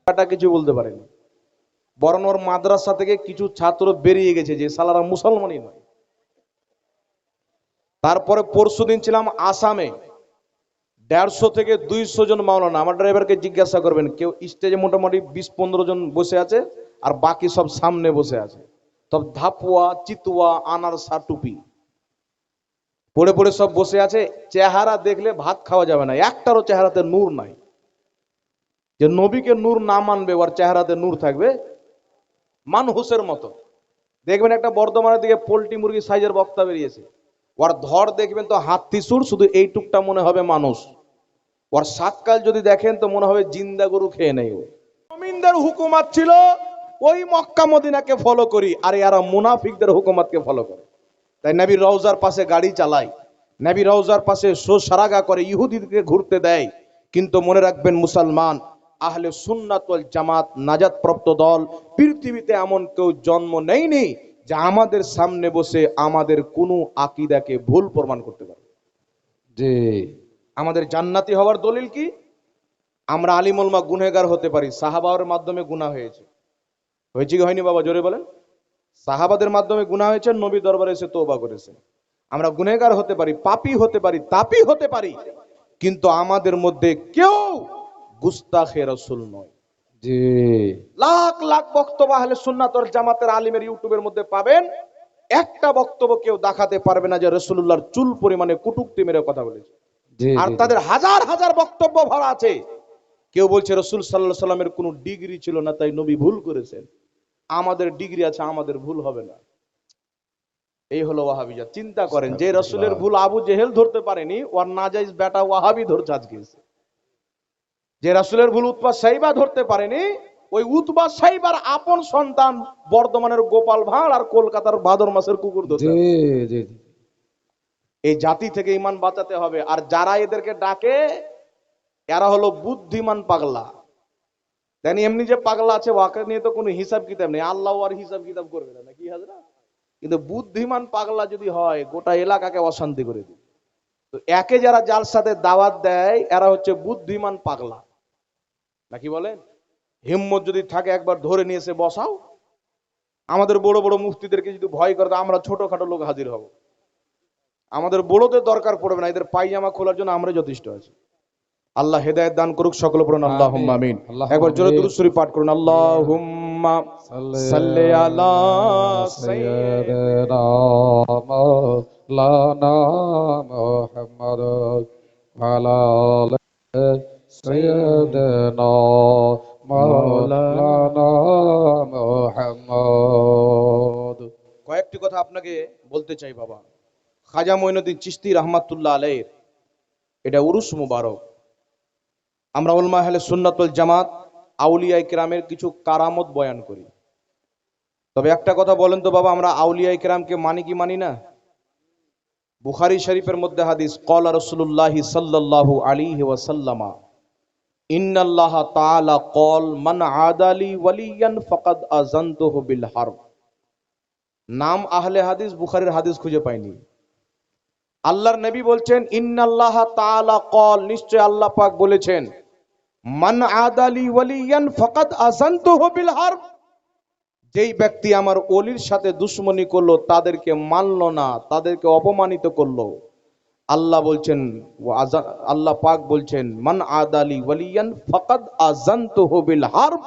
এটা কিছু বলতে পারেনি, বরং ওর মাদ্রাসা থেকে কিছু ছাত্র বেরিয়ে গেছে যে সালারা মুসলমানই নয়। তারপরে পরশুদিন ছিলাম আসামে, 150 থেকে 200 জন মাওলানা। আমার ড্রাইভারকে জিজ্ঞাসা করবেন, কেউ স্টেজে মোটামুটি 20-15 জন বসে আছে, আর বাকি সব সামনে বসে আছে। সব ধাপুয়া, চিতুয়া, আনারসা, টুপি পড়ে পড়ে সব বসে আছে। চেহারা দেখলে ভাত খাওয়া যাবে না, একটারও চেহারাতে নূর নাই। যে নবীকে নূর না মানবে, ওর চেহারাতে নূর থাকবে মানহুসের মতো। দেখবেন একটা বর্ধমানের দিকে পোল্ট্রি মুরগি সাইজের বক্তা বেরিয়েছে, ওর ধর দেখবেন তো হাতি সুর, শুধু এইটুকটা মনে হবে মানুষ। ওর সাতকাল যদি দেখেন তো মনে হবে জিন্দা গরু খেয়ে নেই। ও মুমিনদের হুকুমত ছিল ওই মক্কা মদিনাকে ফলো করি, আর এরা মুনাফিকদের হুকুমতকে ফলো করে। তাই নবী রওজার পাশে গাড়ি চালায়, নবী রওজার পাশে সারাগা করে, ইহুদিদেরকে ঘুরতে দেয়। কিন্তু মনে রাখবেন মুসলমান, আহলে সুন্নাত ওয়াল জামাত নাজাত প্রাপ্ত দল, পৃথিবীতে এমন কেউ জন্ম নেয়নি যে আমাদের সামনে বসে আমাদের কোনো আকীদাকে ভুল প্রমাণ করতে পারে। জি আমাদের জান্নাতি হওয়ার দলিল কি? আমরা আলিম উলামা গুনহগার হতে পারি, সাহাবাদের মাধ্যমে গুনাহ হয়েছে। হয়েছে কি হয়নি বাবা, জোরে বলেন। সাহাবাদের মাধ্যমে গুনাহ হয়েছে, নবী দরবারে এসে তওবা করেছে। আমরা গুনহগার হতে পারি, পাপী হতে পারি, তাপী হতে পারি, কিন্তু আমাদের মধ্যে কেউ গুস্তাখে রাসূল নয়। জি লাখ লাখ বক্তব্য আহলে সুন্নাত ওয়াল জামাতের আলিমের ইউটিউবের মধ্যে পাবেন, একটা বক্তব্য কেউ দেখাতে পারবে না যে রাসূলুল্লাহর চুল পরিমাণে কুটুক্তি মেরে কথা বলেছে। জি আর জি তাদের হাজার হাজার বক্তব্য ভরা আছে। কেউ বলছে রাসূল সাল্লাল্লাহু আলাইহি সাল্লামের কোনো ডিগ্রি ছিল না, তাই নবী ভুল করেছেন। আমাদের ডিগ্রি আছে, আমাদের ভুল হবে না। এই হলো ওয়াহাবিয়া। চিন্তা করেন, যে রাসূলের ভুল আবু জেহেল ধরতে পারেনি, ওর নাজাইজ বেটা ওয়াহাবি ধরছে আজকে। যে রাসূলের ভুল উতবা সাইবা ধরতে পারেনি, ওই উতবা সাইবার আপন সন্তান বর্ধমানের গোপাল ভাঁড় আর কলকাতার ভাদর মাসের কুকুর ধরতে জি হবে। জি এই জাতি থেকে ঈমান বাঁচাতে হবে। আর যারা এদেরকে ডাকে, এরা হলো বুদ্ধিমান পাগলা। দেন এমনি যে পাগলা আছে, ওকে নিয়ে তো কোনো হিসাব কিতাব নেই, আল্লাহ আর হিসাব কিতাব করবে না, নাকি হাজরা? কিন্তু বুদ্ধিমান পাগলা যদি হয়, গোটা এলাকাকে অশান্তি করে দিবে। তো একে যারা জালসাতে দাওয়াত দেয়, এরা হচ্ছে বুদ্ধিমান পাগলা, নাকি বলেন? হিম্মত যদি থাকে একবার ধরে নিয়ে এসে বসাও। আমাদের বড় বড় মুফতিদেরকে যদি ভয় করে, আমরা ছোটখাটো লোক হাজির হব। আমাদের বড়দের দরকার পড়বে না, এদের পায়জামা খোলার জন্য আমরা যথেষ্ট আছি। আল্লাহ হেদায়েত দান করুক, সকলে পড়ুন আল্লাহুম্মা আমিন। একবার জোরে দুরূদ শরীফ পাঠ করুন, আল্লাহুম্মা সাল্লি আলা সাইয়্যিদিনা মাওলানা মুহাম্মদ ওয়ালা আলি সাইয়্যিদিনা মাওলানা মুহাম্মদ। কয়েকটি কথা আপনাকে বলতে চাই বাবা। খাজা মঈনুদ্দিন চিশতি রাহমাতুল্লাহ আলাইহির এটা উরুস মুবারক। আমরা উলামা আহলে সুন্নাত ওয়াল জামাত আউলিয়ায়ে কেরামের কিছু কারামত বয়ান করি। তবে একটা কথা বলেন তো বাবা, আমরা আউলিয়ায়ে কেরামকে মানি কি মানি না? বুখারী শরীফের মধ্যে হাদিস, ক্বালা রাসূলুল্লাহি সাল্লাল্লাহু আলাইহি ওয়াসাল্লাম, ইন্নাল্লাহ তাআলা ক্বাল মান আদালি ওয়ালিয়ান ফাকাদ আযানতুহু বিল হারব। নাম আহলে হাদিস, বুখারীর হাদিস খুঁজে পাইনি। আল্লাহর নবী বলছেন, ইন্নাল্লাহ তাআলা ক্বাল, নিশ্চয় আল্লাহ পাক বলেছেন, মান আদালি ওয়ালিয়ান ফাকাদ আযানতুহু বিল হারব। যেই ব্যক্তি আমার ওলির সাথে দুশমনি করলো, তাদেরকে মানলো না, তাদেরকে অপমানিত করলো, আল্লাহ বলছেন, আল্লাহ পাক বলছেন, মান আদালি ওয়ালিয়ান ফাকাদ আযানতুহু বিল হারব,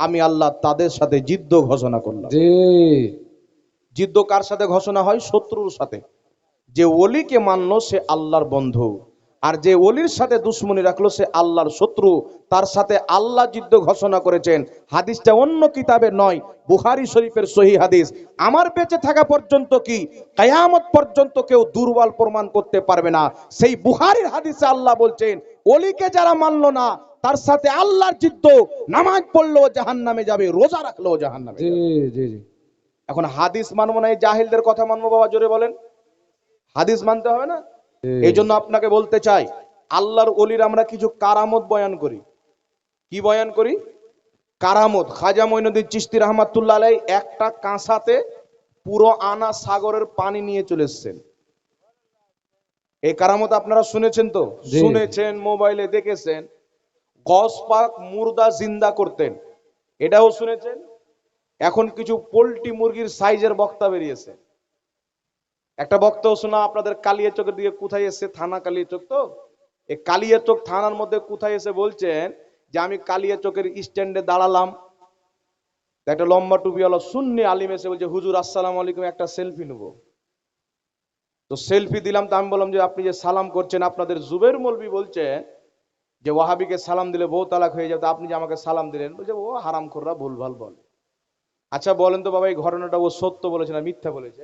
আমি আল্লাহ তাদের সাথে যুদ্ধ ঘোষণা করলাম। জি যুদ্ধ কার সাথে ঘোষণা হয়? শত্রুর সাথে। যে ওলিকে মানলো সে আল্লাহর বন্ধু, আর যে ওলির সাথে দুশ্মনী রাখলো সে আল্লাহর শত্রু। তার সাথে আল্লাহ যুদ্ধ ঘোষণা করেছেন। হাদিসটা অন্য কিতাবে নয়, বুখারী শরীফের সহিহ হাদিস। আমার বেঁচে থাকা পর্যন্ত কি কিয়ামত পর্যন্ত কেউ দুর্বল প্রমাণ করতে পারবে না। সেই বুখারীর হাদিসে আল্লাহ বলছেন, ওলিকে যারা মানলো না, তার সাথে আল্লাহর যুদ্ধ। নামাজ পড়লেও জাহান্নামে যাবে, রোজা রাখলেও জাহান্নামে জি যাবে। জি জি এখন হাদিস মানবো না, এই জাহিলদের কথা মানবো বাবা? জোরে বলেন। হাদিস মানতে হবে না? এই জন্য আপনাকে বলতে চাই, আল্লাহর ওলির আমরা কিছু কারামত বয়ান করি। কি বয়ান করি? কারামত। খাজা মঈনুদ্দিন চিশতি রাহমাতুল্লাহ আলাইহি একটা কাঁসাতে পুরো আনা সাগরের পানি নিয়ে চলে এসেছেন। এই কারামত আপনারা শুনেছেন তো? জি। শুনেছেন, মোবাইলে দেখেছেন। গস পাক মুর্দা জিন্দা করতেন, এটাও শুনেছেন। এখন কিছু পোল্ট্রি মুরগির সাইজের বক্তা বেরিয়েছে। একটা বক্তাও শোনা আপনাদের কালিয়াচকের দিকে কোথায় এসে, থানা কালিয়াচক তো, এই কালিয়াচক থানার মধ্যে কোথায় এসে বলছেন যে আমি কালিয়াচকের স্ট্যান্ডে দাঁড়ালাম, একটা লম্বা টুপিওয়ালা সুন্নি আলিম এসে বলছে হুজুর আসসালামু আলাইকুম, একটা সেলফি নেবো। তো সেলফি দিলাম, তো আমি বললাম যে আপনি যে সালাম করছেন, আপনাদের জুবের মৌলভী বলছেন যে ওয়াহাবিকে সালাম দিলে বউ তালাক হয়ে যাবে, আপনি যে আমাকে সালাম দিলেন, বলছে ও হারামখোররা ভুলভাল বলে। আচ্ছা বলেন তো বাবা, এই ঘটনাটা ও সত্য বলেছে না মিথ্যা বলেছে?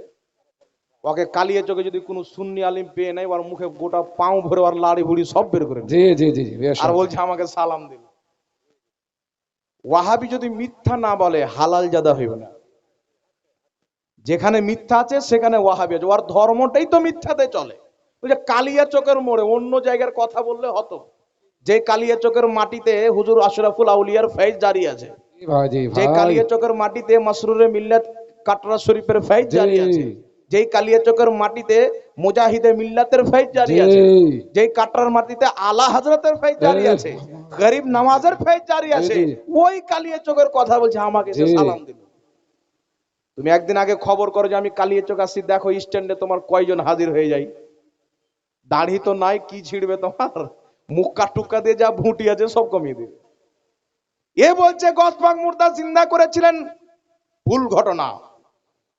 ওকে কালিয়াচকে যদি কোনো সুন্নি আলিম পেয়ে নেয়, ওর মুখে গোটা পাও ভরে ওর লাড়ি বুড়ি সব বের করে নেয়। জি জি জি জি, বেশ আর আছে। বলছে আমাকে সালাম দিল। ওয়াহাবি যদি মিথ্যা না বলে হালাল জাদা হইবে না। যেখানে মিথ্যা আছে সেখানে ওয়াহাবি আছে, ওর ধর্মটাই তো মিথ্যাতে চলে। ওই যে কালিয়াচকের মোড়ে অন্য জায়গার কথা বললে হতো, যে কালিয়াচকের মাটিতে হুজুর আশরাফুল আউলিয়ার ফয়েজ জারি আছে, জি ভাই, জি যে ভাই, কালিয়াচকের মাটিতে মাসরুরে মিল্লাত কাটরা শরীফের ফয়েজ জি জারি আছে, যেই কালিয়াচকের মাটিতে মুজাহিদে মিল্লাতের ফয়েজ জারি জি, আছে, যেই কাটরার মাটিতে আলা হযরতের ফয়েজ জারি এ আছে, গরিব নামাজের ফয়েজ জারি জি আছে, জি ওই কালিয়াচকের কথা বলছে আমাকে এসে জি, সালাম দিল। তুমি একদিন আগে খবর করো যে আমি কালিয়াচক আসছি, দেখো স্ট্যান্ডে তোমার কয়জন হাজির হয়ে যায়। দাড়ি তো নাই, কি ছিড়বে তোমার, মুক্কা টুক্কা দিয়ে যা ভুঁটি আছে সব কমিয়ে দিবে। এ বলছে গসপাক মুর্দা জিন্দা করেছিলেন, ভুল ঘটনা।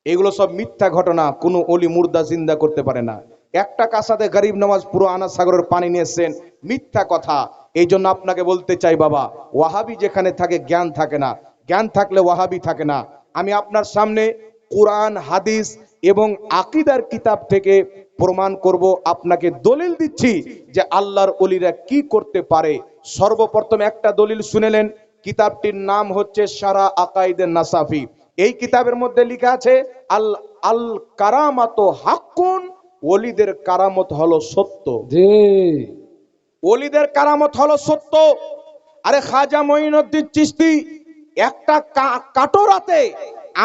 এগুলো সব মিথ্যা ঘটনা, কোনো অলি মুর্দা জিন্দা করতে পারে না। একটা কাসাতে গরিব নওয়াজ পুরো আনা সাগরের পানি নিয়ে এসছেন, মিথ্যা কথা। এই জন্য আপনাকে বলতে চাই বাবা, ওয়াহাবি যেখানে থাকে জ্ঞান থাকে না, জ্ঞান থাকলে ওয়াহাবি থাকে না। আমি আপনার সামনে কোরআন হাদিস এবং আকীদার কিতাব থেকে প্রমাণ করব, আপনাকে দলিল দিচ্ছি যে আল্লাহর ওলিরা কি করতে পারে। সর্বপ্রথম একটা দলিল শুনেলেন, কিতাবটির নাম হচ্ছে সারা আকাইদে নাসাফি। এই কিতাবের মধ্যে লেখা আছে আল আল কারামাত হাক্কুন, ওলিদের কারামত হলো সত্য। জি, ওলিদের কারামত হলো সত্য। আরে খাজা মঈনুদ্দিন চিশতি একটা কাটোরাতে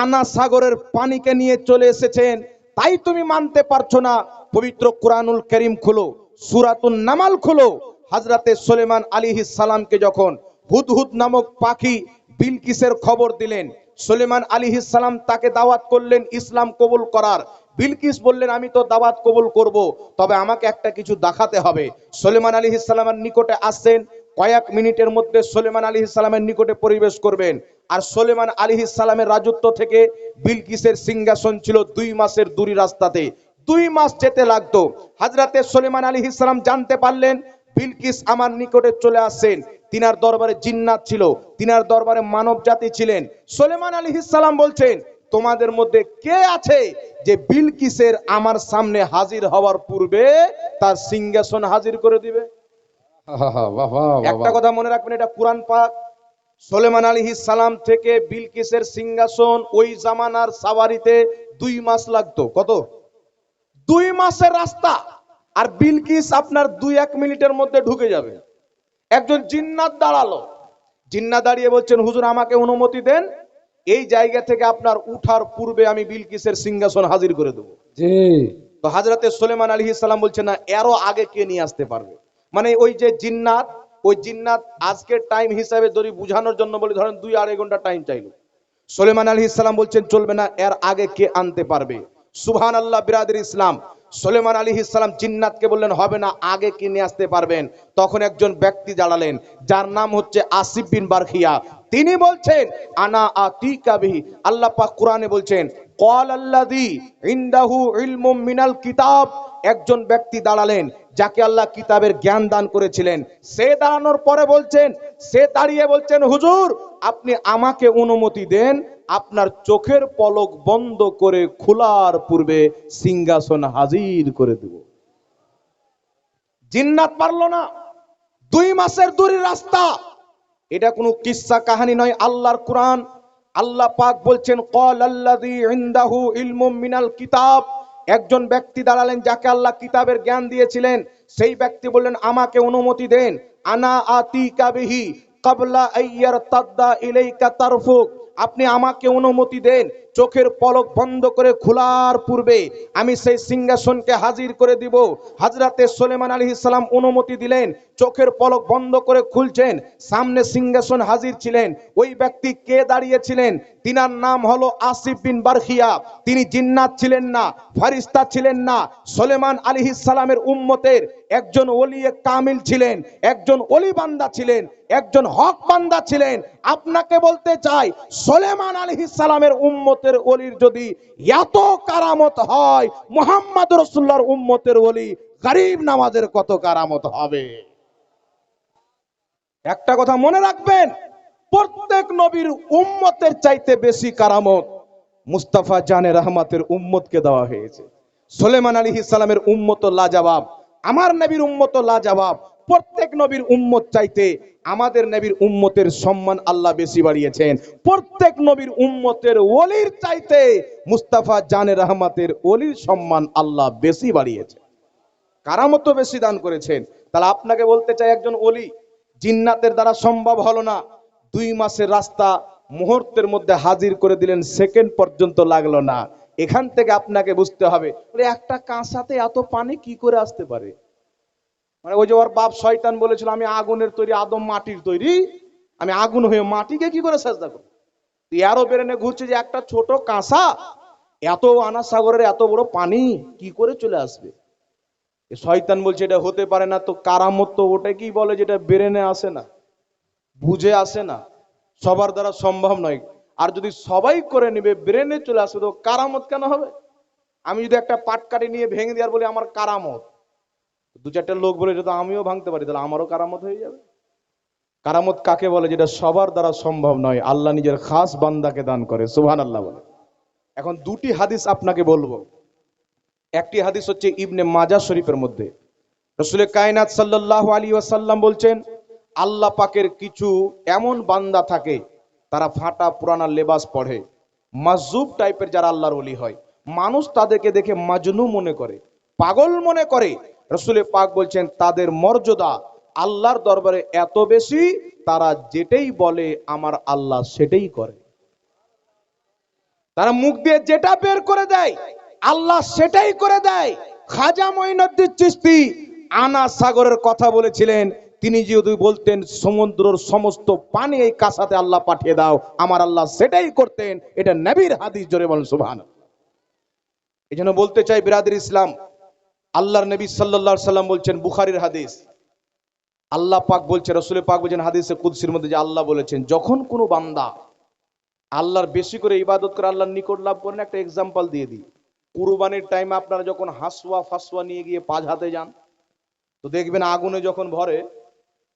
আনা সাগরের পানিকে নিয়ে চলে এসেছেন, তাই তুমি মানতে পারছো না। পবিত্র কুরআনুল কারীম খুলো, সূরাতুন নামাল খুলো। হযরতে সুলেমান আলাইহিস সালামকে যখন হুদহুদ নামক পাখি বিলকিসের খবর দিলেন, সুলেমান আলাইহিস সালাম তাকে দাওয়াত করলেন ইসলাম কবুল করার। বিলকিস বললেন আমি তো দাওয়াত কবুল করব, তবে আমাকে একটা কিছু দেখাতে হবে। সুলেমান আলাইহিস সালামের নিকটে আসেন, কয়েক মিনিটের মধ্যে সুলেমান আলাইহিস সালামের নিকটে পরিবেশ করবেন। আর সুলেমান আলাইহিস সালামের রাজত্ব থেকে বিলকিসের সিংহাসন ছিল 2 মাসের দূরি রাস্তাতে, 2 মাস যেতে লাগতো। হযরতে সুলেমান আলাইহিস সালাম জানতে পারলেন বিলকিস আমার নিকটে চলে আসেন। তিনার দরবারে জিন্নাত ছিল, তিনার দরবারে মানব জাতি ছিলেন। সুলেমান আলাইহিস সালাম বলছেন তোমাদের মধ্যে কে আছে যে বিলকিসের আমার সামনে হাজির হওয়ার পূর্বে তার সিংহাসন হাজির করে দিবে? বাহ বাহ বাহ একটা বাহ, কথা মনে রাখবেন, এটা কুরআন পাক। সুলেমান আলাইহিস সালাম থেকে বিলকিসের সিংহাসন ওই জামানার সাওয়ারিতে 2 মাস লাগতো। কত? 2 মাসের রাস্তা। আর বিলকিস আপনার 2-1 মিনিটের মধ্যে ঢুকে যাবে। একজন জিন্নাত দাঁড়ালো, জিন্নাত দাঁড়িয়ে বলছেন হুজুর আমাকে অনুমতি দেন, এই জায়গা থেকে আপনার উঠার পূর্বে আমি বিলকিসের সিংহাসন হাজির করে দেবো। জি, তো হযরতে সুলেমান আলাইহিস সালাম বলছেন না, এরও আগে কে নিয়ে আসতে পারবে? মানে ওই যে জিন্নাত, ওই জিন্নাত আজকের টাইম হিসাবে যদি বোঝানোর জন্য বলি, ধরেন 2-2.5 ঘন্টা টাইম চাইলো, সুলেমান আলাইহিস সালাম বলছেন চলবে না, এর আগে কে আনতে পারবে? সুবহানাল্লাহ বিরাদর ইসলাম। সুলেমান আলাইহিস সালাম জিন্নাতকে বললেন হবে না, আগে কে নিয়ে আসতে পারবেন? তখন একজন ব্যক্তি দাঁড়ালেন, যার নাম হচ্ছে আসিফ বিন বারখিয়া। তিনি বলছেন আনা আতিকা বিহি। আল্লাহ পাক কোরআনে বলছেন ক্বালাল্লাযী ইনদাহু ইলমুম মিনাল কিতাব। একজন ব্যক্তি দাঁড়ালেন যাকে আল্লাহ কিতাবের জ্ঞান দান করেছিলেন। সে দাঁড়ানোর পরে বলছেন, সে দাঁড়িয়ে বলছেন হুজুর আপনি আমাকে অনুমতি দেন, আপনার চোখের পলক বন্ধ করে খোলার পূর্বে সিংহাসন হাজির করে দেব। জিন্নাত পারলো না, 2 মাসের দূরের রাস্তা। এটা কোনো কিসসা কাহিনী নয়, আল্লাহর কোরআন। আল্লাহ পাক বলছেন ক্বালাল্লাযী ইনদাহু ইলমুম মিনাল কিতাব। একজন ব্যক্তি দাঁড়ালেন যাকে আল্লাহ কিতাবের জ্ঞান দিয়েছিলেন, সেই ব্যক্তি বললেন আমাকে অনুমতি দেন, আনা আতিকা বিহি ক্বাবলা আইয়ারতাদ্দা ইলাইকা তারফুক। আপনি আমাকে অনুমতি দেন, চোখের পলক বন্ধ করে খোলার পূর্বে আমি সেই সিংহাসনকে হাজির করে দিব। হযরতে সুলাইমান আলাইহিস সালাম অনুমতি দিলেন, চোখের পলক বন্ধ করে খুলছেন, সামনে সিংহাসন হাজির ছিলেন। ওই ব্যক্তি কে দাঁড়িয়েছিলেন? তিনার নাম হলো আসিফ বিন বারখিয়া। তিনি জিন্নাত ছিলেন না, ফেরেশতা ছিলেন না, সুলাইমান আলাইহিস সালামের উম্মতের একজন ওলিয়ে কামিল ছিলেন, একজন ওলি বান্দা ছিলেন, একজন হক বান্দা ছিলেন। আপনাকে বলতে চাই, সুলাইমান আলাইহিস সালামের উম্মতের ওলির যদি এত কারামত হয়, মুহাম্মদ রাসূলুল্লাহর উম্মতের ওলি গরিব নামাজের কত কারামত হবে। একটা কথা মনে রাখবেন, প্রত্যেক নবীর উম্মতের চাইতে বেশি কারামত মুস্তাফা জানে রহমতের উম্মতকে দেওয়া হয়েছে। সুলাইমান আলাইহিস সালামের উম্মত লাজবাব, আমার নবীর উম্মত লাজবাব। প্রত্যেক নবীর উম্মত চাইতে আমাদের নবীর উম্মতের সম্মান আল্লাহ বেশি বাড়িয়েছেন। প্রত্যেক নবীর উম্মতের ওলির চাইতে মুস্তাফা জানে রহমতের ওলির সম্মান আল্লাহ বেশি বাড়িয়েছে, কারামত বেশি দান করেছেন। তাহলে আপনাকে বলতে চাই, একজন ওলি জিন্নাতের দ্বারা সম্ভব হলো না, 2 মাসের রাস্তা মুহূর্তের মধ্যে হাজির করে দিলেন, সেকেন্ড পর্যন্ত লাগলো না। এখান থেকে আপনাকে বুঝতে হবে, একটা কাঁসাতে এত পানি কি করে আসতে পারে। মানে ওই যে ওর বাপ শয়তান বলেছিল, আমি আগুনের তৈরি, আদম মাটির তৈরি, আমি আগুন হয়ে মাটিকে কি করে সাজদা করব। এরও বেরেনে ঘুরছে যে একটা ছোট কাঁসা এত আনা সাগরের এত বড় পানি কি করে চলে আসবে। শয়তান বলছে এটা হতে পারে না। তো কারামত তো ওটাকেই বলে যেটা বেরেনে আসে না, বুঝে আসে না, সবার দ্বারা সম্ভব নয়। আর যদি সবাই করে নেবে, ব্রেনে চলে আসবে, তো কারামত কেন হবে? আমি যদি একটা পাটকাঠি নিয়ে ভেঙে দেওয়ার বলি আমার কারামত, 2-4টা লোক বলে এটা তো আমিও ভাঙতে পারি, তাহলে আমারও কারামত হয়ে যাবে। কারামত কাকে বলে? যেটা সবার দ্বারা সম্ভব নয়, আল্লাহ নিজের খাস বান্দাকে দান করে। সুবহানাল্লাহ বলে। এখন 2টি হাদিস আপনাকে বলবো। একটি হাদিস হচ্ছে ইবনে মাজাহ শরীফের মধ্যে, রাসূল কায়নাত সাল্লাল্লাহু আলাইহি ওয়াসাল্লাম বলছেন, আল্লাহ পাকের কিছু এমন বান্দা থাকে, তারা ফাটা পুরানা লেবাস পড়ে, মাজুব টাইপের যারা আল্লাহর ওলি হয়, মানুষ তাদেরকে দেখে মাজনু মনে করে, পাগল মনে করে। রাসূল পাক বলছেন তাদের মর্যাদা আল্লাহর দরবারে এত বেশি, তারা যেটাই বলে আমার আল্লাহ সেটাই করে। তারা মুখ দিয়ে যেটা বের করে দেয় আল্লাহ সেটাই করে দেয়। খাজা মঈনুদ্দিন চিশতি আনা সাগরের কথা বলেছিলেন, তিনি যদি বলতেন সমুদ্রের সমস্ত পানি এই কাঁসাতে আল্লাহ পাঠিয়ে দাও, আমার আল্লাহ সেটাই করতেন। এটা নবীর হাদিস, জোরে বলেন সুবহানাল্লাহ। এই জন্য বলতে চাই বিরাদর ইসলাম, আল্লাহর নবী সাল্লাল্লাহু আলাইহি সাল্লাম বলছেন, বুখারীর হাদিস, আল্লাহ পাক বলছে, রাসূল পাক বলছেন হাদিসে কুদসির মধ্যে, যে আল্লাহ বলেছেন যখন কোনো বান্দা আল্লাহর বেশি করে ইবাদত করে আল্লাহর নিকট লাভ করেন। একটা এক্সাম্পল দিয়ে দিই, কুরবানির টাইমে আপনারা যখন হাসুয়া ফাসুয়া নিয়ে গিয়ে পাঁচ হাতে যান, তো দেখবেন আগুনে যখন ভরে,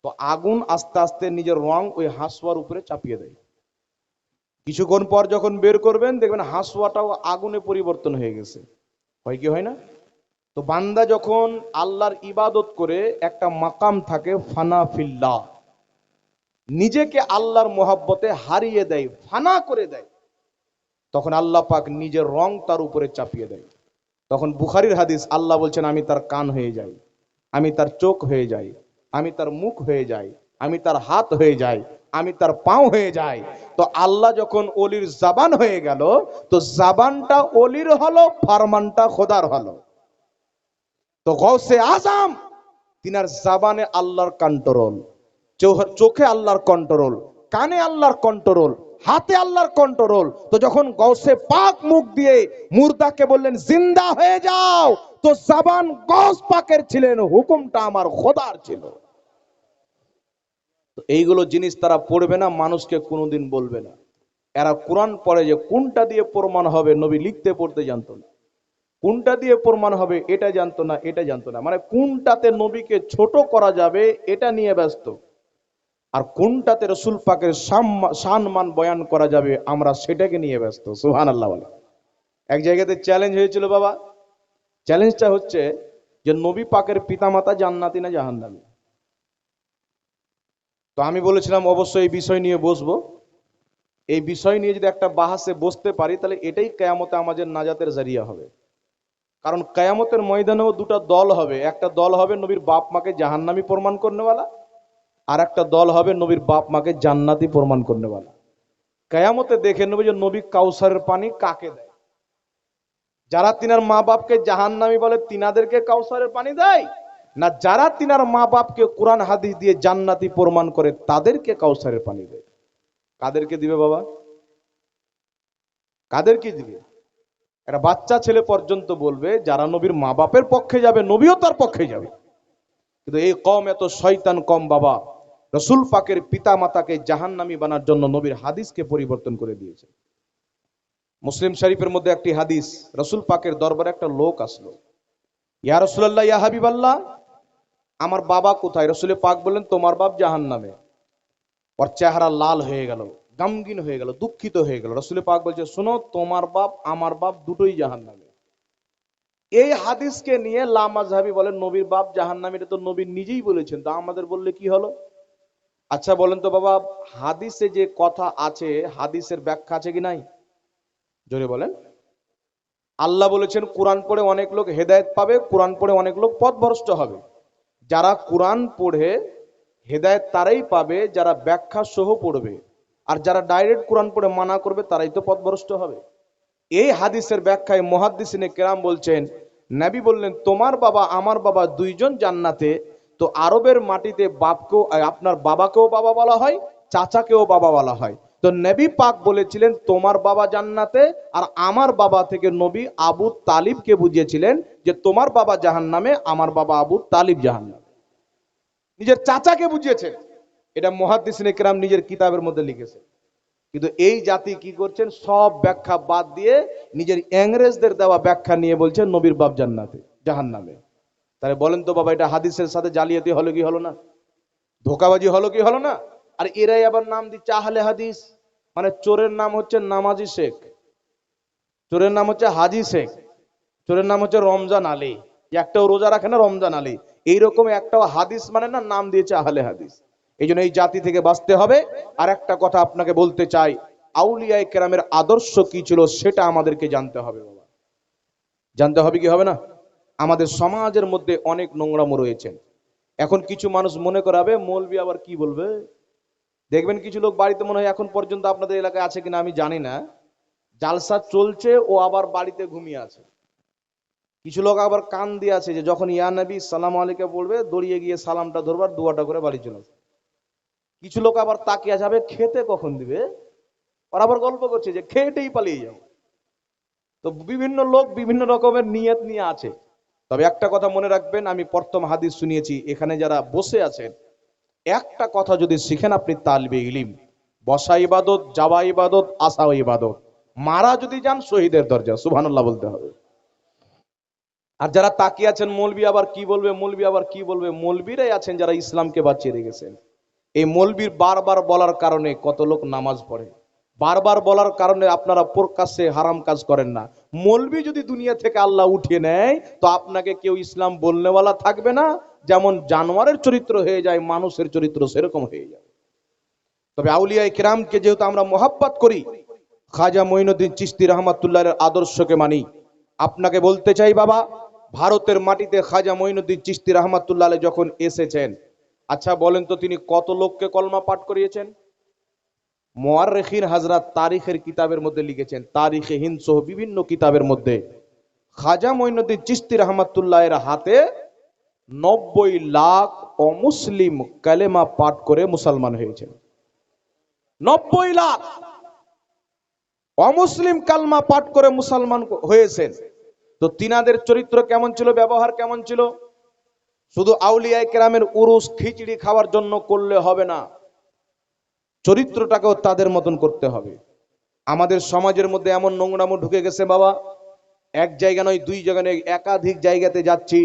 তো আগুন আস্তে আস্তে নিজের রং ওই হাসুয়ার উপরে চাপিয়ে দেয়। কিছুক্ষণ পর যখন বের করবেন দেখবেন হাসুয়াটাও আগুনে পরিবর্তন হয়ে গেছে। হয় কি হয় না? তো বান্দা যখন আল্লাহর ইবাদত করে একটা মাকাম থাকে ফানা ফিল্লাহ, নিজেকে আল্লাহর মোহাব্বতে হারিয়ে দেয়, ফানা করে দেয়, তখন আল্লাহ পাক নিজের রং তার উপরে চাপিয়ে দেয়। তখন বুখারীর হাদিস, আল্লাহ বলছেন আমি তার কান হয়ে যাই, আমি তার চোখ হয়ে যাই, আমি তার মুখ হয়ে যাই, আমি তার হাত হয়ে যাই, আমি তার পাও হয়ে যাই। তো আল্লাহ যখন ওলির জবান হয়ে গেল, তো জবানটা ওলির হলো, ফরমানটা খোদার হলো। তো গৌসে আজম, তিনার জবানে আল্লাহর কন্ট্রোল, চোখে আল্লাহর কন্ট্রোল, কানে আল্লাহর কন্ট্রোল, হাতে আল্লাহর কন্ট্রোল। তো যখন গৌসে পাক মুখ দিয়ে মুর্দাকে বললেন জিন্দা হয়ে যাও, তো জবান গৌস পাকের ছিলেন, হুকুমটা আমার খোদার ছিল। তো এইগুলো জিনিস তারা পড়বে না, মানুষকে কোনোদিন বলবে না। এরা কোরআন পড়ে যে কোনটা দিয়ে প্রমাণ হবে, নবী লিখতে পড়তে জানতো না, কোনটা দিয়ে প্রমাণ হবে এটা জানতো না, এটা জানতো না। মানে কোনটাতে নবীকে ছোট করা যাবে এটা নিয়ে ব্যস্ত, আর কোনটাতে রসুল পাকের সম্মান বয়ান করা যাবে আমরা সেটাকে নিয়ে ব্যস্ত। সুবহানাল্লাহ বলে। এক জায়গাতে চ্যালেঞ্জ হয়েছিল বাবা, চ্যালেঞ্জটা হচ্ছে যে নবী পাকের পিতামাতা জান্নাতি না জাহান্নামী। তো আমি বলেছিলাম অবশ্যই এই বিষয় নিয়ে বসবো, এই বিষয় নিয়ে যদি একটা বাহাসে বসতে পারি তাহলে এটাই কিয়ামতে আমাদের নাজাতের জারিয়া হবে। কারণ কিয়ামতের ময়দানেও দুটো দল হবে, একটা দল হবে নবীর বাপ মাকে জাহান্নামী প্রমাণ করনেওয়ালা, আর একটা দল হবে নবীর বাপ মাকে জান্নাতি প্রমাণ করনেওয়ালা। কিয়ামতে দেখে নেবে যে নবী কাউসারের পানি কাকে দেয়। যারা তিনার মা বাপকে জাহান্নামী বলে তিনাদেরকে কাউসারের পানি দেয়, না যারা তিনার মা বাপকে কোরআন হাদিস দিয়ে জান্নাতি প্রমাণ করে তাদেরকে কাউসারের পানি দেয়। কাদেরকে দিবে বাবা? কাদেরকে দিবে? একটা বাচ্চা ছেলে পর্যন্ত বলবে যারা নবীর মা বাপের পক্ষে যাবে নবীও তার পক্ষে যাবে। কিন্তু এই কম এত শয়তান কম বাবা, রসুল পাকের পিতা মাতাকে জাহান্নামী বানার জন্য নবীর হাদিসকে পরিবর্তন করে দিয়েছে। মুসলিম শরীফের মধ্যে একটি হাদিস, রসুল পাকের দরবারে একটা লোক আসলো, ইয়া রাসূলুল্লাহ ইয়া হাবিবাল্লাহ, আমার বাবা কোথায়? রসুল পাক বললেন তোমার বাপ জাহান্নামে। ওর চেহারা লাল হয়ে গেল, গমগিন হয়ে গেল, দুঃখিত হয়ে গেল। রসুল পাক বলছে শোনো, তোমার বাপ আমার বাপ দুটোই জাহান্নামে। এই হাদিসকে নিয়ে লামাযহাবী বলেন নবীর বাপ জাহান্নামী, এটা তো নবী নিজেই বলেছেন, তা আমাদের বললে কি হলো? আচ্ছা বলেন তো বাবা, হাদিসে যে কথা আছে হাদিসের ব্যাখ্যা আছে কি নাই? জোরে বলেন। আল্লাহ বলেছেন কোরআন পড়ে অনেক লোক হেদায়েত পাবে, কোরআন পড়ে অনেক লোক পথভ্রষ্ট হবে। যারা কোরআন পড়ে হেদায়েত তারাই পাবে যারা ব্যাখ্যা সহ পড়বে, আর যারা ডাইরেক্ট কোরআন পড়ে মানা করবে তারাই তো পথভ্রষ্ট হবে। এই হাদিসের ব্যাখ্যায় মুহাদ্দিসিনে কেরাম বলছেন, নবী বললেন তোমার বাবা আমার বাবা দুইজন জান্নাতে, তো আরবের মাটিতে বাপকেও আপনার বাবাকেও বাবা বলা হয়, চাচাকেও বাবা বলা হয়। তো নবী পাক বলেছিলেন তোমার বাবা জান্নাতে, আর আমার বাবা থেকে নবী আবু তালিবকে বুঝিয়েছিলেন যে তোমার বাবা জাহান্নামে, আমার বাবা আবু তালিব জাহান্নামে। নিজের চাচাকে বুঝিয়েছেন। এটা মুহাদ্দিসিনে কেরাম নিজের কিতাবের মধ্যে লিখেছে। কিন্তু এই জাতি কি করছেন, সব ব্যাখ্যা বাদ দিয়ে নিজের ইংরেজদের দেওয়া ব্যাখ্যা নিয়ে বলছেন নবীর বাপ জান্নাতে জাহান্নামে। তাহলে বলেন তো বাবা, এটা হাদিসের সাথে জালিয়াতি হলো কি হলো না? ধোকাবাজি হলো কি হলো না? আর এরাই আবার নাম দিচ্ছে আহলে হাদিস। মানে চোরের নাম হচ্ছে নামাজি শেখ, চোরের নাম হচ্ছে হাজি শেখ, চোরের নাম হচ্ছে রমজান আলী। একটাও রোজা রাখে না রমজান আলী, এইরকম একটাও হাদিস মানে না, নাম দিয়েছে আহলে হাদিস। এই জন্য এই জাতি থেকে বাঁচতে হবে। আর একটা কথা আপনাকে বলতে চাই, আউলিয়ায়ে কেরামের আদর্শ কি ছিল সেটা আমাদেরকে জানতে হবে বাবা। জানতে হবে কি হবে না? আমাদের সমাজের মধ্যে অনেক নোংরামো রয়েছে। এখন কিছু মানুষ মনে করাবে মৌলবি আবার কি বলবে। দেখবেন কিছু লোক বাড়িতে, মনে হয় এখন পর্যন্ত আপনাদের এলাকায় আছে কিনা আমি জানি না, জালসা চলছে ও আবার বাড়িতে ঘুমিয়ে আছে। কিছু লোক আবার কান দিয়ে আছে যে যখন ইয়া নবী সালাম আলাইকে বলবে দড়িয়ে গিয়ে সালামটা ধরবার দুয়াটা করে বাড়ি চলে আসবে। কিছু লোক আবার তাকিয়ে যাবে খেতে কখন দিবে, আর আবার গল্প করছে যে খেটেই পালিয়ে যাবে। তো বিভিন্ন লোক বিভিন্ন রকমের নিয়ত নিয়ে আছে। তবে একটা কথা মনে রাখবেন, আমি প্রথম হাদিস শুনিয়েছি, এখানে যারা বসে আছেন একটা কথা যদি শিখেন আপনি তালবে ইলিম, বসা ইবাদত, যাওয়া ইবাদত, আসা ইবাদত, মারা যদি যান শহীদের দরজা, সুবহানাল্লাহ বলতে হবে। আর যারা তাকিয়ে আছেন মৌলবি আবার কি বলবে, মৌলবি আবার কি বলবে, মৌলবিরাই আছেন যারা ইসলামকে বাঁচিয়ে রেখেছেন। এই মৌলবির বারবার বলার কারণে কত লোক নামাজ পড়ে, বারবার বলার কারণে আপনারা প্রকাশ্যে হারাম কাজ করেন না। মৌলবি যদি দুনিয়া থেকে আল্লাহ উঠিয়ে নেয় তো আপনাকে কেউ ইসলাম বলনেওয়ালা থাকবে না। যেমন জানোয়ারের চরিত্র হয়ে যায় মানুষের চরিত্র সেরকম হয়ে যায়। তবে আউলিয়ায়ে কেরামকে যেহেতু আমরা মোহাব্বত করি, খাজা মঈনুদ্দিন চিশতি রহমাতুল্লাহর আদর্শকে মানি, আপনাকে বলতে চাই বাবা, ভারতের মাটিতে খাজা মঈনুদ্দিন চিশতি রহমাতুল্লাহ আলাইহি যখন এসেছেন, আচ্ছা বলেন তো তিনি কত লোককে কলমা পাঠ করিয়েছেন? মুআররিখিন হযরত তারিখের কিতাবের মধ্যে লিখেছেন, তারিখে হিন্দ সহ বিভিন্ন কিতাবের মধ্যে খাজা মঈনুদ্দিন চিশতি রহমাতুল্লাহের হাতে 90 লাখ অমুসলিম কালেমা পাঠ করে মুসলমান হয়েছেন। 90 লাখ অমুসলিম কালমা পাঠ করে মুসলমান হয়েছেন। তো তিনাদের চরিত্র কেমন ছিল, ব্যবহার কেমন ছিল? শুধু আউলিয়ায়ে কেরামের উরুস খিচড়ি খাওয়ার জন্য করলে হবে না, চরিত্রটাকেও তাদের মতন করতে হবে। আমাদের সমাজের মধ্যে এমন নোংরামো ঢুকে গেছে বাবা, এক জায়গা নয় দুই জায়গা নয়, একাধিক জায়গাতে যাচ্ছি,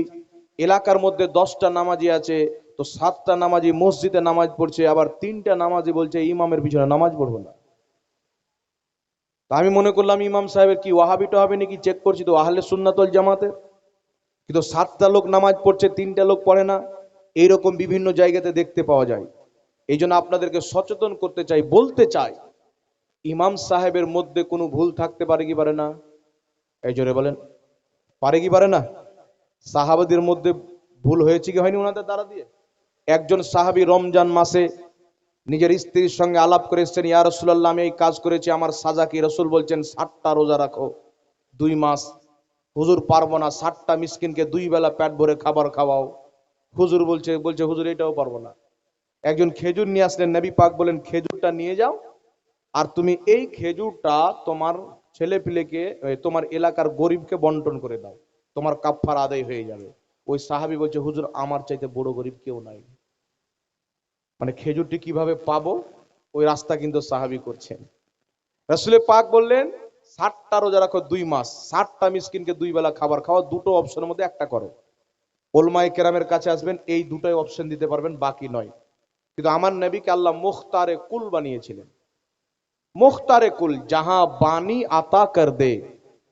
এলাকার মধ্যে 10টা নামাজি আছে, তো 7টা নামাজি মসজিদে নামাজ পড়ছে, আবার 3টা নামাজি বলছে ইমামের পিছনে নামাজ পড়বো না। তা আমি মনে করলাম ইমাম সাহেবের কি ওয়াহাবিটা হবে নাকি, চেক করছি তো আহলে সুন্নাত ওয়াল জামাতের। কিন্তু 7টা লোক নামাজ পড়ছে 3টা লোক পড়ে না, এইরকম বিভিন্ন জায়গাতে দেখতে পাওয়া যায়। এই জন্য আপনাদেরকে সচেতন করতে চাই, বলতে চাই, ইমাম সাহেবের মধ্যে কোনো ভুল থাকতে পারে কি পারে না? এই জোরে বলেন, পারে কি পারে না? সাহাবাদের মধ্যে ভুল হয়েছে কি হয়নি ওনাদের দ্বারা দিয়ে? একজন সাহাবী রমজান মাসে নিজের স্ত্রীর সঙ্গে আলাপ করে এসেছেন, ইয়া রাসূলুল্লাহ আমি এই কাজ করেছি, আমার সাজা কি? রাসূল বলছেন 60টা রোজা রাখো 2 মাস। হুজুর পারবো না, 60টা মিসকিনকে 2 বেলা পেট ভরে খাবার খাওয়াও। হুজুর বলছে হুজুর এটাও পারবো না। একজন খেজুর নিয়ে আসলেন, নবী পাক বলেন খেজুরটা নিয়ে যাও, আর তুমি এই খেজুরটা তোমার ছেলে পিলেকে, তোমার এলাকার গরিবকে বন্টন করে দাও, তোমার কাফফারা আদায় হয়ে যাবে। ওই সাহাবী বলছে হুজুর আমার চাইতে বড় গরিব কেউ নাই। মানে খেজুরটি কিভাবে পাবো ওই রাস্তা কিন্তু সাহাবী করছেন। রাসূল পাক বললেন 60টা রোজা রাখো 2 মাস, 60টা মিসকিনকে 2 বেলা খাবার খাওয়া, দুটো অপশনের মধ্যে একটা করো। ওলামায়ে কেরামের কাছে আসবেন, এই দুটোই অপশন দিতে পারবেন, বাকি নয়। কিন্তু আমার নবীকে আল্লাহ মুখতারে কুল বানিয়েছিলেন। मुख्तार कुल जहां बानी आता कर दे,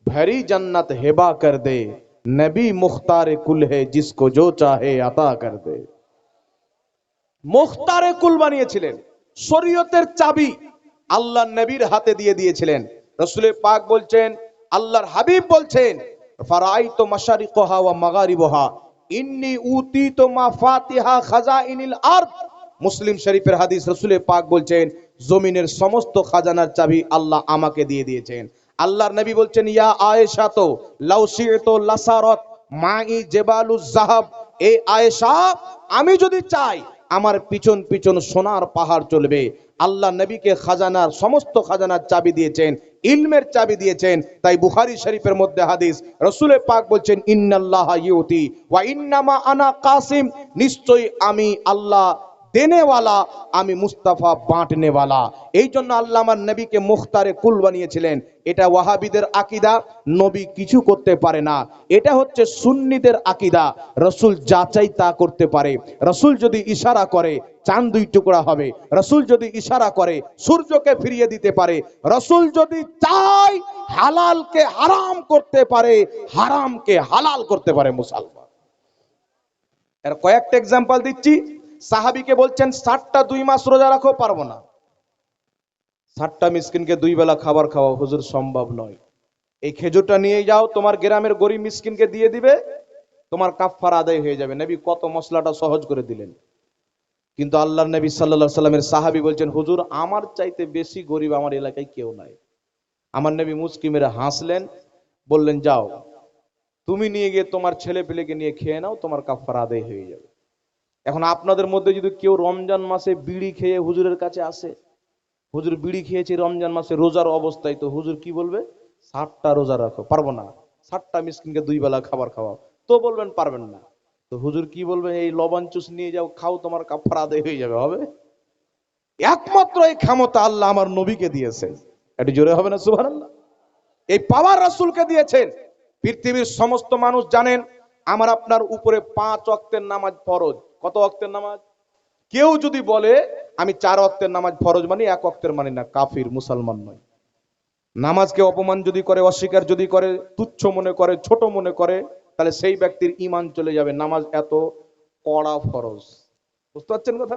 भरी जन्नत हेबा कर दे, नबी मुख्तार कुल है जिसको जो चाहे अता कर दे। মুখতারে কুল বানিয়েছিলেন, শরীয়তের চাবি আল্লাহ নবীর হাতে দিয়ে দিয়েছিলেন। রাসূল পাক বলছেন, আল্লাহর হাবিব বলছেন, ফারাইতু মাশারিকহা ওয়া মাগারিবহা ইন্নী উতীতু মাফাতিহা খাজাইনিল আরদ। মুসলিম শরীফের হাদিস, রাসূল পাক বলছেন জমিনের সমস্ত খাজানার চাবি আল্লাহ আমাকে দিয়ে দিয়েছেন। আল্লাহর নবী বলছেন, ইয়া আয়েশা তো লাউ শি'তু লাসারাত মাই জেবালুজ যাহাব। এই আয়েশা, আমি যদি চাই আমার পিছন পিছন সোনার পাহাড় চলবে। আল্লাহ নবীকে খাজানার সমস্ত খাজানার চাবি দিয়েছেন, ইলমের চাবি দিয়েছেন। তাই বুখারী শরীফের মধ্যে হাদিস, রাসূল পাক বলছেন ইন্নাল্লাহা ইউতি ওয়া ইন্নামা আনা কাসিম, নিশ্চয়ই আমি আল্লাহ দেনেওয়ালা, আমি মুস্তাফা বাঁটনেওয়ালা। এই জন্য আল্লাহ আমার নবীকে মুখতারে কুল বানিয়েছিলেন। এটা ওয়াহাবিদের আকীদা, নবী কিছু করতে পারে না। এটা হচ্ছে সুন্নিদের আকীদা, রাসূল যা চাই তা করতে পারে। রাসূল যদি ইশারা করে চাঁদ 2 টুকরা হবে, রাসূল যদি ইশারা করে সূর্যকে ফিরিয়ে দিতে পারে, রাসূল যদি চায় হালালকে হারাম করতে পারে, হারামকে হালাল করতে পারে। মুসলমান, এর কয়েকটা এক্সাম্পল দিচ্ছি। সাহাবীকে বলছেন 60টা 2 মাস রোজা রাখো, পারবো না। 60টা মিসকিনকে 2 বেলা খাবার খাওয়াও, হুজুর সম্ভব নয়। এই খেজুরটা নিয়ে যাও, তোমার গ্রামের গরিব মিসকিনকে দিয়ে দিবে, তোমার কাফফারা আদায় হয়ে যাবে। নবী কত মশলাটা সহজ করে দিলেন। কিন্তু আল্লাহর নবী সাল্লাল্লাহু আলাইহি সাল্লামের সাহাবী বলছেন, হুজুর আমার চাইতে বেশি গরিব আমার এলাকায় কেউ নাই। আমার নবী মুচকি মেরে হাসলেন, বললেন যাও তুমি নিয়ে গিয়ে তোমার ছেলে পেলেকে নিয়ে খেয়ে নাও, তোমার কাফফারা আদায় হয়ে যাবে। এখন আপনাদের মধ্যে যদি কেউ রমজান মাসে বিড়ি খেয়ে হুজুরের কাছে আসে, হুজুর বিড়ি খেয়েছে রমজান মাসে রোজার অবস্থায়, তো হুজুর কি বলবে? 60টা রোজা রাখো, পারবো না। 60টা মিসকিনকে 2 বেলা খাবার খাওয়াও, তো বলবেন পারবেন না। তো হুজুর কি বলবে? এই লবণ চুষ নিয়ে যাও, খাও, তোমার কাফারা আদায় হয়ে যাবে। হবে? একমাত্র এই ক্ষমতা আল্লাহ আমার নবীকে দিয়েছেন। একটু জোরে হবে না সুবহানাল্লাহ? এই পাওয়ার রাসূলকে দিয়েছেন। পৃথিবীর সমস্ত মানুষ জানেন আমার আপনার উপরে 5 ওয়াক্তের নামাজ ফরজ। কত ওয়াক্তের নামাজ? কেউ যদি বলে আমি 4 ওয়াক্তের নামাজ ফরজ মানি, 1 ওয়াক্তের মানি না, কাফির, মুসলমান নয়। নামাজকে অপমান যদি করে, অস্বীকার যদি করে, তুচ্ছ মনে করে, ছোট মনে করে, তাহলে সেই ব্যক্তির ঈমান চলে যাবে। নামাজ এত কড়া ফরজ। বুঝতে পারছেন কথা?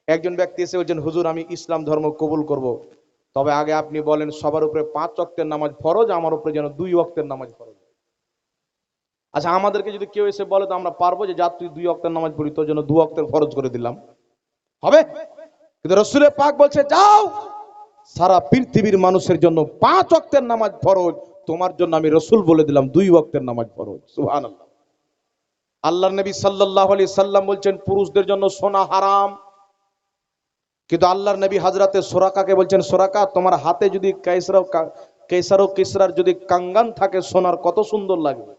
একজন ব্যক্তি এসে বলছেন, হুজুর আমি ইসলাম ধর্ম কবুল করব, তবে আগে আপনি বলেন সবার উপরে 5 ওয়াক্তের নামাজ ফরজ, আমার উপরে যেন 2 ওয়াক্তের নামাজ ফরজ। আচ্ছা, আমাদেরকে যদি কেউ এসে বলে তো আমরা পারবো যে যা তুই 2 ওয়াক্তের নামাজ পড়ি, তোর জন্য 2 ওয়াক্তের ফরজ করে দিলাম, হবে? কিন্তু রাসূল পাক বলছে যাও, সারা পৃথিবীর মানুষের জন্য 5 ওয়াক্তের নামাজ ফরজ, তোমার জন্য আমি রাসূল বলে দিলাম 2 ওয়াক্তের নামাজ ফরজ। সুবহানাল্লাহ। আল্লাহর নবী সাল্লাল্লাহু আলাইহি সাল্লাম বলছেন পুরুষদের জন্য সোনা হারাম, কিন্তু আল্লাহর নবী হযরতে সুরাকাকে বলছেন, সুরাকা তোমার হাতে যদি কায়সার ও কিসরার যদি কাঙ্গান থাকে সোনার, কত সুন্দর লাগবে।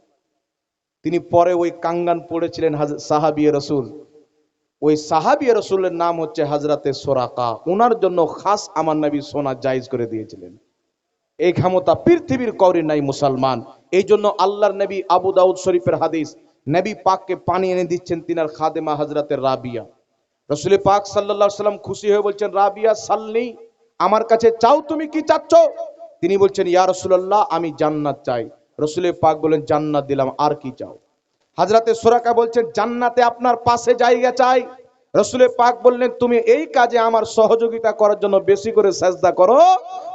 তিনি পরে ওই কাঙ্গান পড়েছিলেন সাহাবী রাসূল। ওই সাহাবী রাসূলের নাম হচ্ছে হযরতে সুরাকা। ওনার জন্য খাস আমার নবী সোনা জায়েজ করে দিয়েছিলেন। এই ক্ষমতা পৃথিবীর কাউরি নাই মুসলমান। এই জন্য আল্লাহর নবী, আবু দাউদ শরীফের হাদিস, নবী পাককে পানি এনে দিচ্ছেন তিনার খাদেমা হযরতে রাবিয়া। রাসূল পাক সাল্লাল্লাহু আলাইহি সাল্লাম খুশি হয়ে বলছেন, রাবিয়া সাল্লি, আমার কাছে চাও, তুমি কি চাচ্ছ? তিনি বলছেন, ইয়া রাসূলুল্লাহ আমি জান্নাত চাই। রাসূল পাক বলেন, জান্নাত দিলাম, আর কি চাও? হযরতে সুরাকা বলছেন, জান্নাতে আপনার পাশে জায়গা চাই। রাসূল পাক বললেন, তুমি এই কাজে আমার সহযোগিতা করার জন্য বেশি করে সিজদা করো।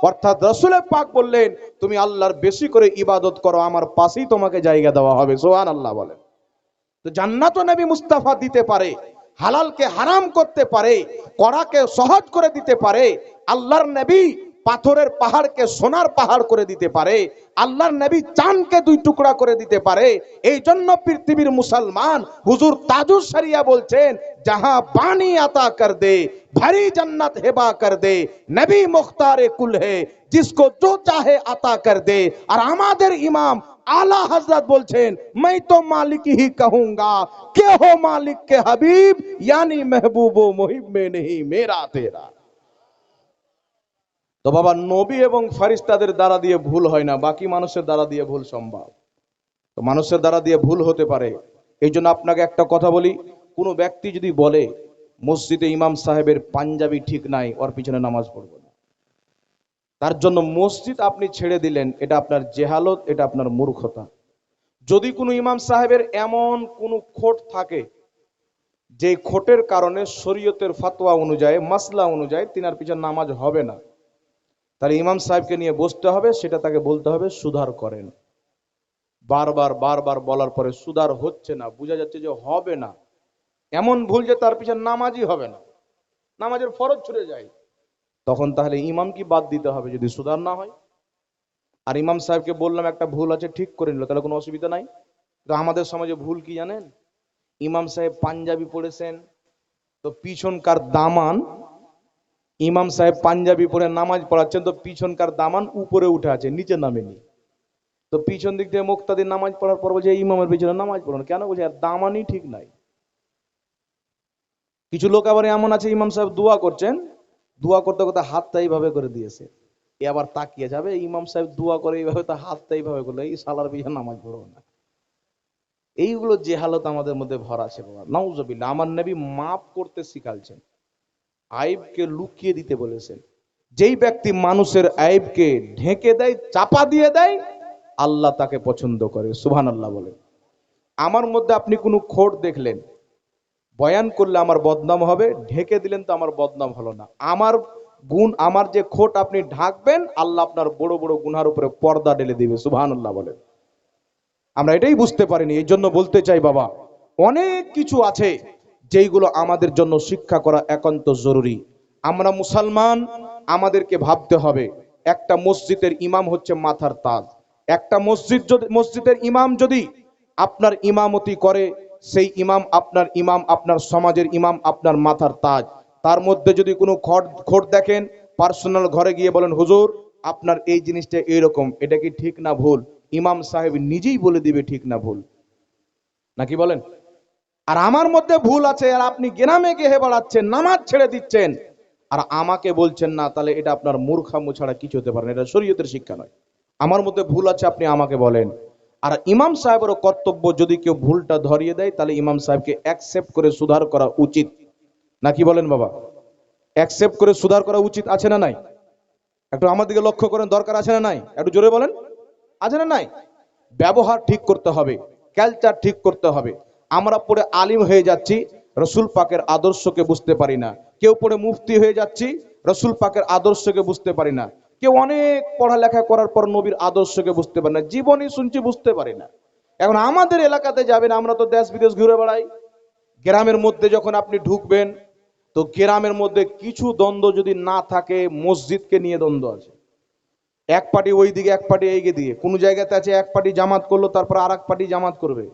অর্থাৎ রাসূল পাক বললেন, তুমি আল্লাহর বেশি করে ইবাদত করো, আমার পাশেই তোমাকে জায়গা দেওয়া হবে। সুবহানাল্লাহ বলেন। তো জান্নাতও নবী মুস্তাফা দিতে পারে। হালালকে হারাম করতে পারে, কড়াকে সহজ করে দিতে পারে, আল্লাহর নবী পাথরের পাহাড়কে সোনার পাহাড় করে দিতে পারে, আল্লাহর নবী চাঁদকে দুই টুকরা করে দিতে পারে। এই জন্য পৃথিবীর মুসলমান হুজুর তাজুস শরিয়া বলছেন, जहां पानी आता कर दे भरी जन्नत हेबा कर दे, नबी मुख्तार कुल है जिसको जो चाहे अता कर दे। और আমাদের ইমাম आला हजरत बोलছেন, मैं तो मालिक ही कहूंगा के हो मालिक के हबीब, यानी महबूबो मुहिब में नहीं मेरा तेरा। তো বাবা, নবী এবং ফেরেশতাদের দ্বারা দিয়ে ভুল হয় না, বাকি মানুষের দ্বারা দিয়ে ভুল সম্ভব। তো মানুষের দ্বারা দিয়ে ভুল হতে পারে। এই জন্য আপনাকে একটা কথা বলি, কোনো ব্যক্তি যদি বলে মসজিদে ইমাম সাহেবের পাঞ্জাবি ঠিক নাই, ওর পিছনে নামাজ পড়বো না, তার জন্য মসজিদ আপনি ছেড়ে দিলেন, এটা আপনার জেহালত, এটা আপনার মূর্খতা। যদি কোনো ইমাম সাহেবের এমন কোনো খোট থাকে যে খোটের কারণে শরীয়তের ফতোয়া অনুযায়ী, মাসলা অনুযায়ী তিনার পিছনে নামাজ হবে না, তাহলে ইমাম সাহেবকে নিয়ে বসতে হবে, সেটা তাকে বলতে হবে সুধার করেন। বারবার বারবার বলার পরে সুধার হচ্ছে না, বোঝা যাচ্ছে যে হবে না, এমন ভুল যে তার পিছনে নামাজই হবে না, নামাজের ফরজ ছুটে যায়, তখন তাহলে ইমাম কি বাদ দিতে হবে যদি সুধার না হয়। আর ইমাম সাহেবকে বললাম একটা ভুল আছে, ঠিক করে নিল, তাহলে কোনো অসুবিধা নাই। তো আমাদের সমাজে ভুল কি জানেন, ইমাম সাহেব পাঞ্জাবি পড়েছেন, তো পিছনকার দামান, ইমাম সাহেব পাঞ্জাবি পরে নামাজ পড়াচ্ছেন, তো পিছনকার দামান উপরে উঠে আছে, নিচে নামেনি। তো পিছন দিক থেকে মুক্তাদির নামাজ পড়ার পর বলছে ইমামের পিছনে নামাজ পড়ুন, কেন? বলছে আর দামানই ঠিক নাই। কিছু লোক আবার এমন আছে, ইমাম সাহেব দোয়া করছেন, দোয়া করতে করতে হাতটা এইভাবে করে দিয়েছে, এ আবার তাকিয়ে যাবে, ইমাম সাহেব দোয়া করে এইভাবে, তার হাতটা এইভাবে করলো, এই সালার পিছনে নামাজ পড়বো না। এইগুলো জেহালত আমাদের মধ্যে ভরা আছে বাবা, নাউজুবিল্লাহ। আমার নবী মাফ করতে শিখালছেন, আইবকে লুকিয়ে দিতে বলেছেন। যেই ব্যক্তি মানুষের আইবকে ঢেকে দেয়, চাপা দিয়ে দেয়, আল্লাহ তাকে পছন্দ করে, সুবহানাল্লাহ বলে। আমার মধ্যে আপনি কোনো খোট দেখলেন, বয়ান করলে আমার বদনাম হবে, ঢেকে দিলেন তো আমার বদনাম হলো না। আমার গুণ, আমার যে খোট আপনি ঢাকবেন, আল্লাহ আপনার বড় বড় গুনার উপরে পর্দা ঢেলে দিবে, সুবহানাল্লাহ বলে। আমরা এটাই বুঝতে পারিনি। এই জন্য বলতে চাই বাবা, অনেক কিছু আছে যেইগুলো আমাদের জন্য শিক্ষা করা একান্ত জরুরি। আমরা মুসলমান, আমাদেরকে ভাবতে হবে, একটা মসজিদের ইমাম হচ্ছে মাথার তাজ। একটা মসজিদের ইমাম যদি আপনার ইমামতি করে, সেই ইমাম আপনার ইমাম, আপনার সমাজের ইমাম, আপনার মাথার তাজ। তার মধ্যে যদি কোনো খোট দেখেন, পার্সোনাল ঘরে গিয়ে বলেন হুজুর আপনার এই জিনিসটা এইরকম, এটা কি ঠিক না ভুল, ইমাম সাহেব নিজেই বলে দিবে ঠিক না ভুল, নাকি বলেন? আর আমার মধ্যে ভুল আছে, আর আপনি গ্রামে গিয়ে বেড়াচ্ছেন, নামাজ ছেড়ে দিচ্ছেন, আর আমাকে বলছেন না, তাহলে এটা আপনার মূর্খামো ছাড়া কিছু হতে পারে না, এটা শরীয়তের শিক্ষা নয়। আমার মধ্যে ভুল আছে, আপনি আমাকে বলেন। আর ইমাম সাহেবেরও কর্তব্য, যদি কেউ ভুলটা ধরিয়ে দেয়, তাহলে ইমাম সাহেবকে অ্যাকসেপ্ট করে সুধার করা উচিত, নাকি বলেন বাবা? অ্যাকসেপ্ট করে সুধার করা উচিত, আছে না নাই? একটু আমার দিকে লক্ষ্য করেন, দরকার আছে না নাই? একটু জোরে বলেন, আছে না নাই? ব্যবহার ঠিক করতে হবে, কালচার ঠিক করতে হবে। আমরা পড়ে আলিম হয়ে যাচ্ছি, রসুল পাকের আদর্শকে বুঝতে পারি না। কেউ পড়ে মুফতি হয়ে যাচ্ছি, রসুল পাকের আদর্শকে বুঝতে পারি না। কেউ অনেক পড়ালেখা করার পর নবীর আদর্শকে বুঝতে পারি না, জীবনী শুনছি বুঝতে পারি না। এখন আমাদের এলাকাতে যাবেন, আমরা তো দেশ বিদেশ ঘুরে বেড়াই, গ্রামের মধ্যে যখন আপনি ঢুকবেন, তো গ্রামের মধ্যে কিছু দ্বন্দ্ব যদি না থাকে, মসজিদকে নিয়ে দ্বন্দ্ব আছে। এক পার্টি ওই দিকে, এক পার্টি এই দিকে। কোন জায়গাতে আছে এক পার্টি জামাত করলো, তারপর আর এক পার্টি জামাত করবে।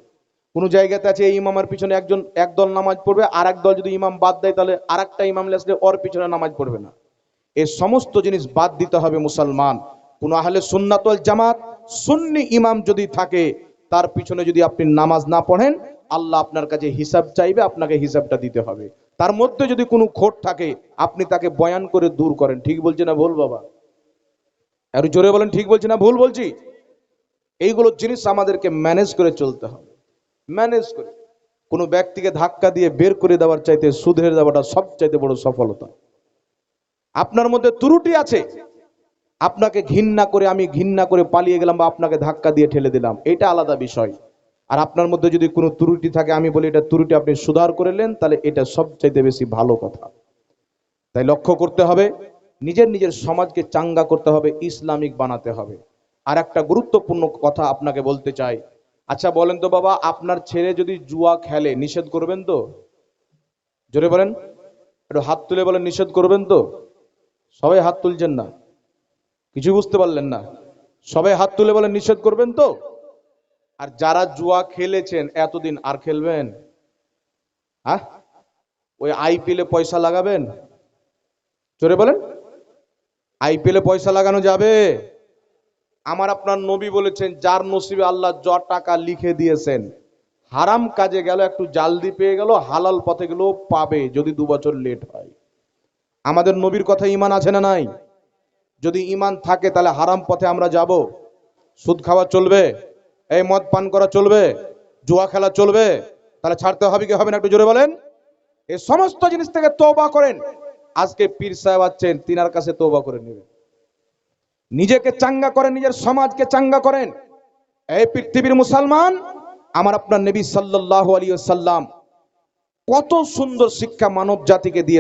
কোন জায়গাতে আছে এই ইমামের পিছনে একদল নামাজ পড়বে, আর এক দল যদি ইমাম বাদ দেয়, তাহলে আর একটা ইমাম আসলে ওর পিছনে নামাজ পড়বে না। এই সমস্ত জিনিস বাদ দিতে হবে মুসলমান। কোন আহলে সুন্নাত ওয়াল জামাত সুন্নি ইমাম যদি থাকে, তার পিছনে যদি আপনি নামাজ না পড়েন, আল্লাহ আপনার কাছে হিসাব চাইবে, আপনাকে হিসাবটা দিতে হবে। তার মধ্যে যদি কোনো খোট থাকে, আপনি তাকে বয়ান করে দূর করেন। ঠিক বলছি না ভুল বাবা? আর জোরে বলেন, ঠিক বলছি না ভুল বলছি? এইগুলো জিনিস আমাদেরকে ম্যানেজ করে চলতে হবে, ম্যানেজ করে। কোনো ব্যক্তিকে ধাক্কা দিয়ে বের করে দেওয়ার চাইতে সুধরে দেওয়াটা সবচাইতে বড় সফলতা। আপনার মধ্যে ত্রুটি আছে, আপনাকে ঘৃণা করে, আমি ঘৃণা করে পালিয়ে গেলাম, বা আপনাকে ধাক্কা দিয়ে ঠেলে দিলাম, এটা আলাদা বিষয়। আর আপনার মধ্যে যদি কোনো ত্রুটি থাকে, আমি বলি এটা ত্রুটি আপনি সুধার করে নেন, তাহলে এটা সবচাইতে বেশি ভালো কথা। তাই লক্ষ্য করতে হবে, নিজের নিজের সমাজকে চাঙ্গা করতে হবে, ইসলামিক বানাতে হবে। আর একটা গুরুত্বপূর্ণ কথা আপনাকে বলতে চাই। আচ্ছা বলেন তো বাবা, আপনার ছেলে যদি জুয়া খেলে, নিষেধ করবেন তো? জোরে বলেন, একটু হাত তুলে বলেন নিষেধ করবেন তো? সবাই হাত তুলছেন না, কিছু বুঝতে পারলেন না। সবাই হাত তুলে বলেন নিষেধ করবেন তো? আর যারা জুয়া খেলেছেন এতদিন আর খেলবেন? হ্যাঁ, ওই আইপিএলে পয়সা লাগাবেন? জোরে বলেন, আইপিএলে পয়সা লাগানো যাবে? আমার আপনার নবী বলেছেন, যার নসিবে আল্লাহ য টাকা লিখে দিয়েছেন, হারাম কাজে গেল একটু জালদি পেয়ে গেল, হালাল পথে গেলেও পাবে যদি 2 বছর লেট হয়। আমাদের নবীর কথা ঈমান আছে না নাই? যদি ঈমান থাকে তাহলে হারাম পথে আমরা যাব? সুদ খাওয়া চলবে? এই মদ পান করা চলবে? জুয়া খেলা চলবে? তাহলে ছাড়তে হবে কি হবে না একটু জোরে বলেন। এই সমস্ত জিনিস থেকে তওবা করেন। আজকে পীর সাহেব আছেন, তিনার কাছে তওবা করে নেবেন। নিজেকে চাঙ্গা করেন, নিজের সমাজকে চাঙ্গা করেন। এই পৃথিবীর মুসলমান, আমার আপনার নবী সাল্লাল্লাহু আলাইহি ওয়াসাল্লাম কত সুন্দর শিক্ষা মানব জাতিকে দিয়ে